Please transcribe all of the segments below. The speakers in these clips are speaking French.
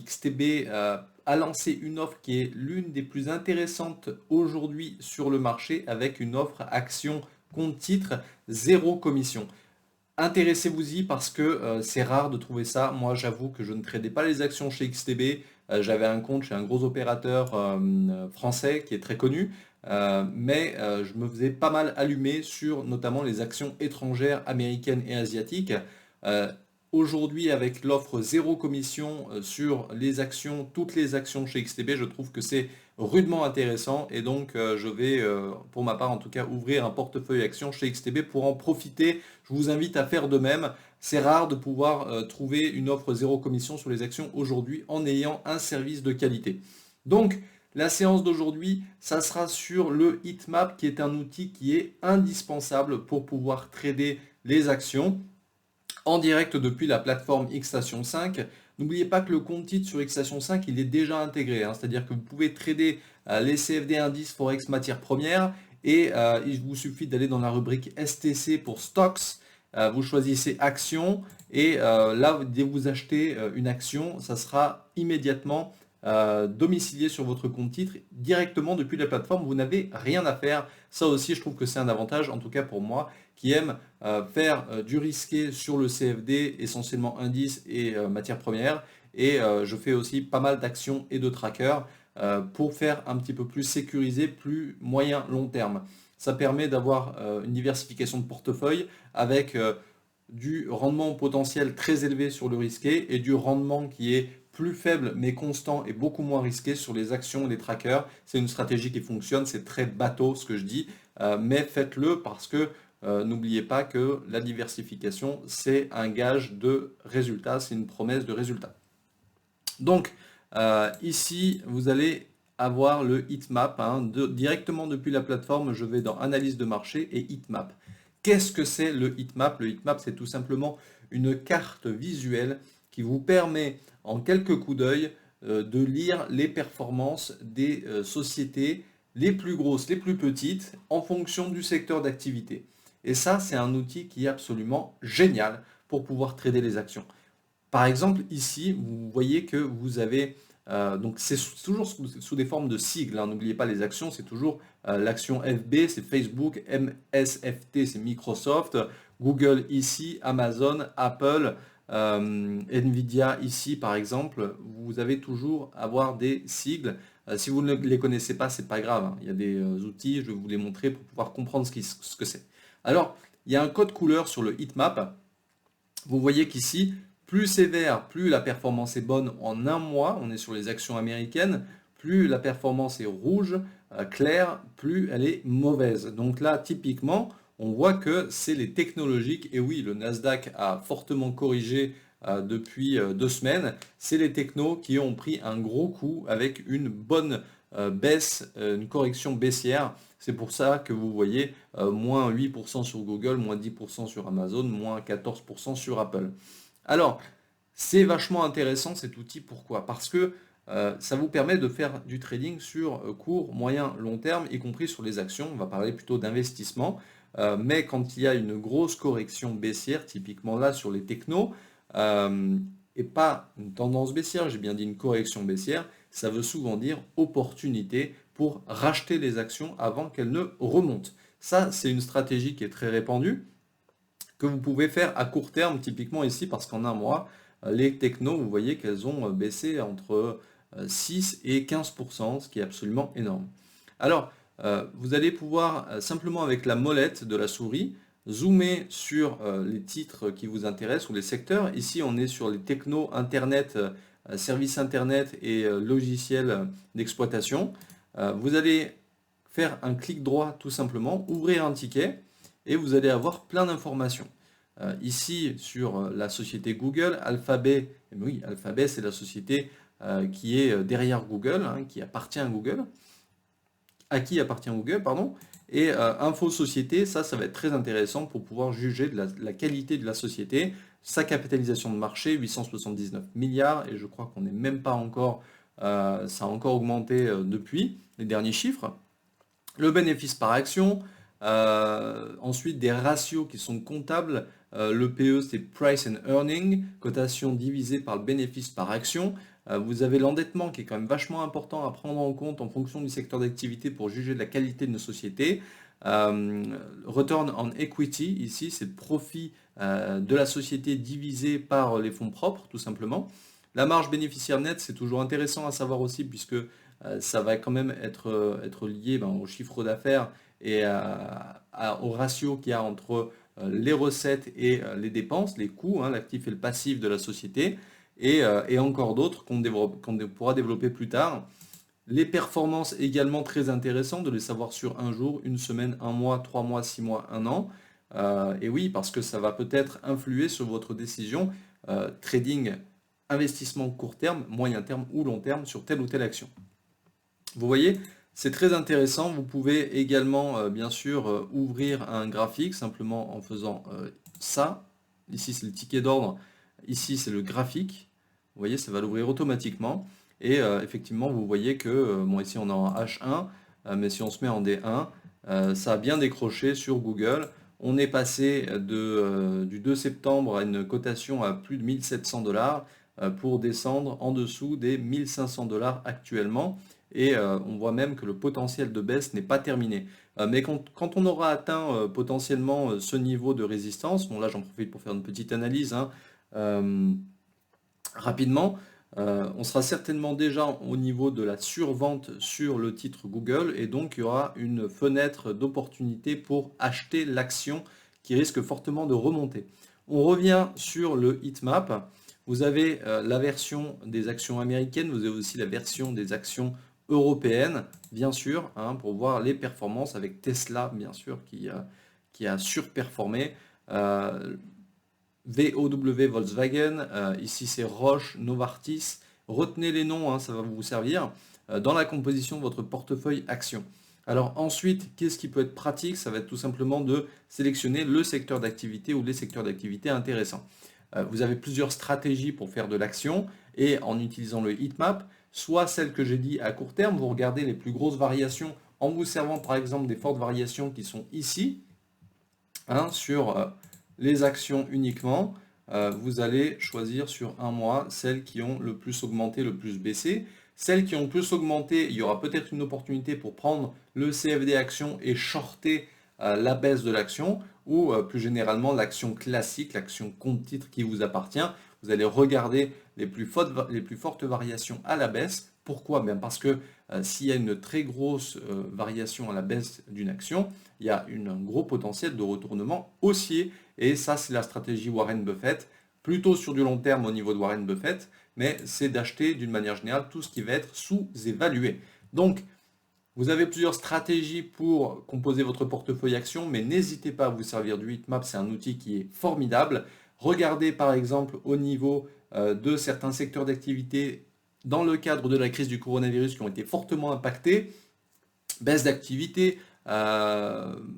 XTB a lancé une offre qui est l'une des plus intéressantes aujourd'hui sur le marché avec une offre action compte titre, zéro commission. Intéressez-vous-y parce que c'est rare de trouver ça. Moi, j'avoue que je ne tradais pas les actions chez XTB. J'avais un compte chez un gros opérateur français qui est très connu. Mais je me faisais pas mal allumer sur notamment les actions étrangères américaines et asiatiques. Euh, Aujourd'hui, avec l'offre zéro commission sur les actions, toutes les actions chez XTB, je trouve que c'est rudement intéressant et donc je vais, pour ma part en tout cas, ouvrir un portefeuille actions chez XTB pour en profiter. Je vous invite à faire de même. C'est rare de pouvoir trouver une offre zéro commission sur les actions aujourd'hui en ayant un service de qualité. Donc, la séance d'aujourd'hui, ça sera sur le Heatmap qui est un outil qui est indispensable pour pouvoir trader les actions en direct depuis la plateforme Xstation 5. N'oubliez pas que le compte titre sur Xstation 5, il est déjà intégré, hein. C'est-à-dire que vous pouvez trader les CFD indices Forex matières premières et il vous suffit d'aller dans la rubrique STC pour Stocks. Vous choisissez Actions et là, dès que vous achetez une action, ça sera immédiatement domicilié sur votre compte titre directement depuis la plateforme. Vous n'avez rien à faire. Ça aussi, je trouve que c'est un avantage, en tout cas pour moi, qui aime faire du risqué sur le CFD, essentiellement indices et matières premières. Et je fais aussi pas mal d'actions et de trackers pour faire un petit peu plus sécurisé, plus moyen long terme. Ça permet d'avoir une diversification de portefeuille avec du rendement potentiel très élevé sur le risqué et du rendement qui est plus faible mais constant et beaucoup moins risqué sur les actions et les trackers. C'est une stratégie qui fonctionne, c'est très bateau ce que je dis, mais faites-le parce que n'oubliez pas que la diversification, c'est un gage de résultat, c'est une promesse de résultat. Donc, ici, vous allez avoir le heatmap. Directement depuis la plateforme, je vais dans Analyse de marché et heatmap. Qu'est-ce que c'est le heatmap? Le heatmap, c'est tout simplement une carte visuelle qui vous permet, en quelques coups d'œil, de lire les performances des sociétés les plus grosses, les plus petites, en fonction du secteur d'activité. Et ça, c'est un outil qui est absolument génial pour pouvoir trader les actions. Par exemple, ici, vous voyez que vous avez, donc c'est toujours sous des formes de sigles, hein. N'oubliez pas les actions, c'est toujours l'action FB, c'est Facebook, MSFT, c'est Microsoft, Google ici, Amazon, Apple, Nvidia ici par exemple. Vous avez toujours avoir des sigles. Si vous ne les connaissez pas, c'est pas grave, hein. Il y a des outils, je vais vous les montrer pour pouvoir comprendre ce que c'est. Alors, il y a un code couleur sur le heatmap. Vous voyez qu'ici, plus c'est vert, plus la performance est bonne en un mois, on est sur les actions américaines, plus la performance est rouge, claire, plus elle est mauvaise. Donc là, typiquement, on voit que c'est les technologiques, et oui, le Nasdaq a fortement corrigé depuis 2 semaines, c'est les technos qui ont pris un gros coup avec une bonne baisse, une correction baissière. C'est pour ça que vous voyez moins 8% sur Google, moins 10% sur Amazon, moins 14% sur Apple. Alors, c'est vachement intéressant cet outil. Pourquoi? Parce que ça vous permet de faire du trading sur court, moyen, long terme, y compris sur les actions. On va parler plutôt d'investissement. Mais quand il y a une grosse correction baissière, typiquement là sur les technos, et pas une tendance baissière, j'ai bien dit une correction baissière, ça veut souvent dire opportunité pour racheter les actions avant qu'elles ne remontent. Ça, c'est une stratégie qui est très répandue, que vous pouvez faire à court terme, typiquement ici, parce qu'en un mois, les technos, vous voyez qu'elles ont baissé entre 6 et 15%, ce qui est absolument énorme. Alors, vous allez pouvoir simplement avec la molette de la souris, zoomer sur les titres qui vous intéressent ou les secteurs. Ici, on est sur les technos, Internet, services Internet et logiciels d'exploitation. Vous allez faire un clic droit tout simplement, ouvrir un ticket et vous allez avoir plein d'informations. Ici, sur la société Google, Alphabet, oui, Alphabet, c'est la société qui est derrière Google, hein, qui appartient à Google, à qui appartient Google, pardon. Et Info Société, ça va être très intéressant pour pouvoir juger de la qualité de la société. Sa capitalisation de marché, 879 milliards, et je crois qu'on n'est même pas encore, ça a encore augmenté depuis les derniers chiffres. Le bénéfice par action, ensuite des ratios qui sont comptables. Le PE, c'est Price and Earning, cotation divisée par le bénéfice par action. Vous avez l'endettement qui est quand même vachement important à prendre en compte en fonction du secteur d'activité pour juger de la qualité de nos sociétés. Euh, Return on equity, ici, c'est le profit de la société divisé par les fonds propres, tout simplement. La marge bénéficiaire nette, c'est toujours intéressant à savoir aussi, puisque ça va quand même être lié au chiffre d'affaires et au ratio qu'il y a entre les recettes et les dépenses, les coûts, hein, l'actif et le passif de la société, et encore d'autres qu'on pourra développer plus tard. Les performances également très intéressantes de les savoir sur un jour, une semaine, un mois, 3 mois, 6 mois, un an. Et oui, parce que ça va peut-être influer sur votre décision trading, investissement court terme, moyen terme ou long terme sur telle ou telle action. Vous voyez, c'est très intéressant. Vous pouvez également, bien sûr, ouvrir un graphique simplement en faisant ça. Ici, c'est le ticket d'ordre. Ici, c'est le graphique. Vous voyez, ça va l'ouvrir automatiquement. Et effectivement, vous voyez que, bon, ici, on est en H1, mais si on se met en D1, ça a bien décroché sur Google. On est passé du 2 septembre à une cotation à plus de 1700 $ pour descendre en dessous des 1500 $ actuellement. Et on voit même que le potentiel de baisse n'est pas terminé. Mais quand on aura atteint potentiellement ce niveau de résistance, bon là j'en profite pour faire une petite analyse hein, euh, rapidement, on sera certainement déjà au niveau de la survente sur le titre Google et donc il y aura une fenêtre d'opportunité pour acheter l'action qui risque fortement de remonter. On revient sur le heatmap. Vous avez la version des actions américaines, vous avez aussi la version des actions européenne, bien sûr, hein, pour voir les performances avec Tesla, bien sûr, qui a surperformé. VOW Volkswagen, ici c'est Roche, Novartis. Retenez les noms, hein, ça va vous servir dans la composition de votre portefeuille action. Alors ensuite, qu'est-ce qui peut être pratique? Ça va être tout simplement de sélectionner le secteur d'activité ou les secteurs d'activité intéressants. Vous avez plusieurs stratégies pour faire de l'action et en utilisant le heatmap, soit celle que j'ai dit à court terme, vous regardez les plus grosses variations en vous servant par exemple des fortes variations qui sont ici, hein, sur les actions uniquement. Vous allez choisir sur un mois celles qui ont le plus augmenté, le plus baissé. Celles qui ont le plus augmenté, il y aura peut-être une opportunité pour prendre le CFD action et shorter la baisse de l'action ou plus généralement l'action classique, l'action compte titre qui vous appartient. Vous allez regarder les plus fortes variations à la baisse. Pourquoi? Bien parce que s'il y a une très grosse variation à la baisse d'une action, il y a un gros potentiel de retournement haussier. Et ça, c'est la stratégie Warren Buffett, plutôt sur du long terme au niveau de Warren Buffett, mais c'est d'acheter d'une manière générale tout ce qui va être sous-évalué. Donc, vous avez plusieurs stratégies pour composer votre portefeuille action, mais n'hésitez pas à vous servir du heatmap, c'est un outil qui est formidable. Regardez par exemple au niveau de certains secteurs d'activité dans le cadre de la crise du coronavirus qui ont été fortement impactés, baisse d'activité,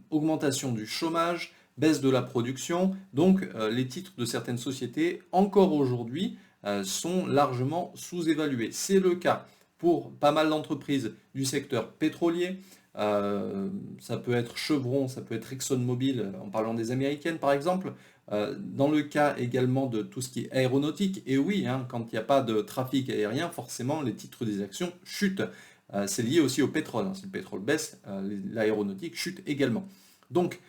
augmentation du chômage, baisse de la production. Donc les titres de certaines sociétés, encore aujourd'hui, sont largement sous-évalués. C'est le cas pour pas mal d'entreprises du secteur pétrolier. Ça peut être Chevron, ça peut être ExxonMobil, en parlant des américaines par exemple. Dans le cas également de tout ce qui est aéronautique, et oui, hein, quand il n'y a pas de trafic aérien, forcément les titres des actions chutent. C'est lié aussi au pétrole, hein. Si le pétrole baisse, l'aéronautique chute également. Donc,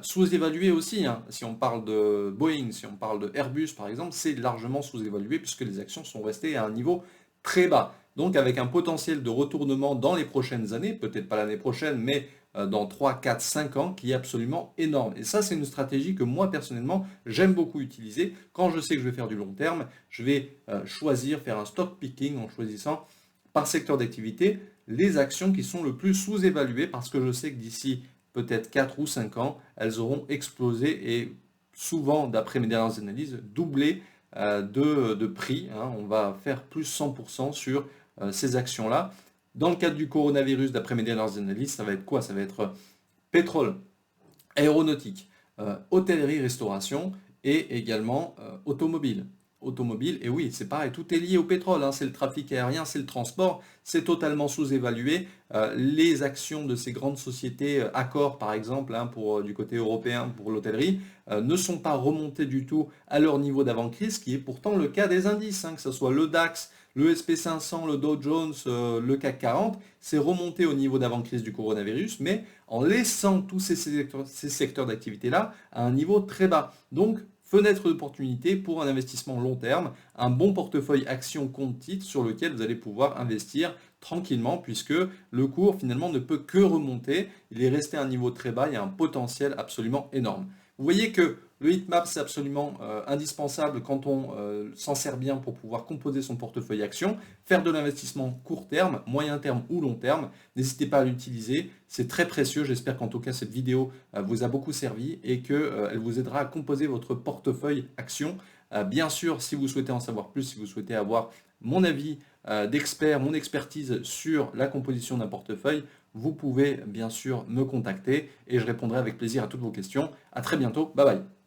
sous-évalué aussi, hein. Si on parle de Boeing, si on parle de Airbus par exemple, c'est largement sous-évalué puisque les actions sont restées à un niveau très bas. Donc avec un potentiel de retournement dans les prochaines années, peut-être pas l'année prochaine, mais dans 3, 4, 5 ans, qui est absolument énorme. Et ça, c'est une stratégie que moi, personnellement, j'aime beaucoup utiliser. Quand je sais que je vais faire du long terme, je vais choisir, faire un stock picking en choisissant par secteur d'activité les actions qui sont le plus sous-évaluées parce que je sais que d'ici peut-être 4 ou 5 ans, elles auront explosé et souvent, d'après mes dernières analyses, doublé de prix, hein. On va faire plus 100% sur ces actions-là. Dans le cadre du coronavirus, d'après mes dernières analyses, ça va être quoi? Ça va être pétrole, aéronautique, hôtellerie, restauration et également automobile. Automobile, et oui, c'est pareil, tout est lié au pétrole, hein, c'est le trafic aérien, c'est le transport, c'est totalement sous-évalué. Les actions de ces grandes sociétés, Accor par exemple, hein, du côté européen pour l'hôtellerie, ne sont pas remontées du tout à leur niveau d'avant-crise, qui est pourtant le cas des indices, hein, que ce soit le DAX, le SP500, le Dow Jones, le CAC 40, c'est remonté au niveau d'avant-crise du coronavirus, mais en laissant tous ces secteurs d'activité-là à un niveau très bas. Donc, fenêtre d'opportunité pour un investissement long terme, un bon portefeuille action compte titre sur lequel vous allez pouvoir investir tranquillement puisque le cours finalement ne peut que remonter. Il est resté à un niveau très bas, il y a un potentiel absolument énorme. Vous voyez que le heatmap, c'est absolument indispensable quand on s'en sert bien pour pouvoir composer son portefeuille action, faire de l'investissement court terme, moyen terme ou long terme. N'hésitez pas à l'utiliser, c'est très précieux. J'espère qu'en tout cas cette vidéo vous a beaucoup servi et qu'elle vous aidera à composer votre portefeuille action. Bien sûr, si vous souhaitez en savoir plus, si vous souhaitez avoir mon avis d'expert, mon expertise sur la composition d'un portefeuille, vous pouvez bien sûr me contacter et je répondrai avec plaisir à toutes vos questions. À très bientôt, bye bye.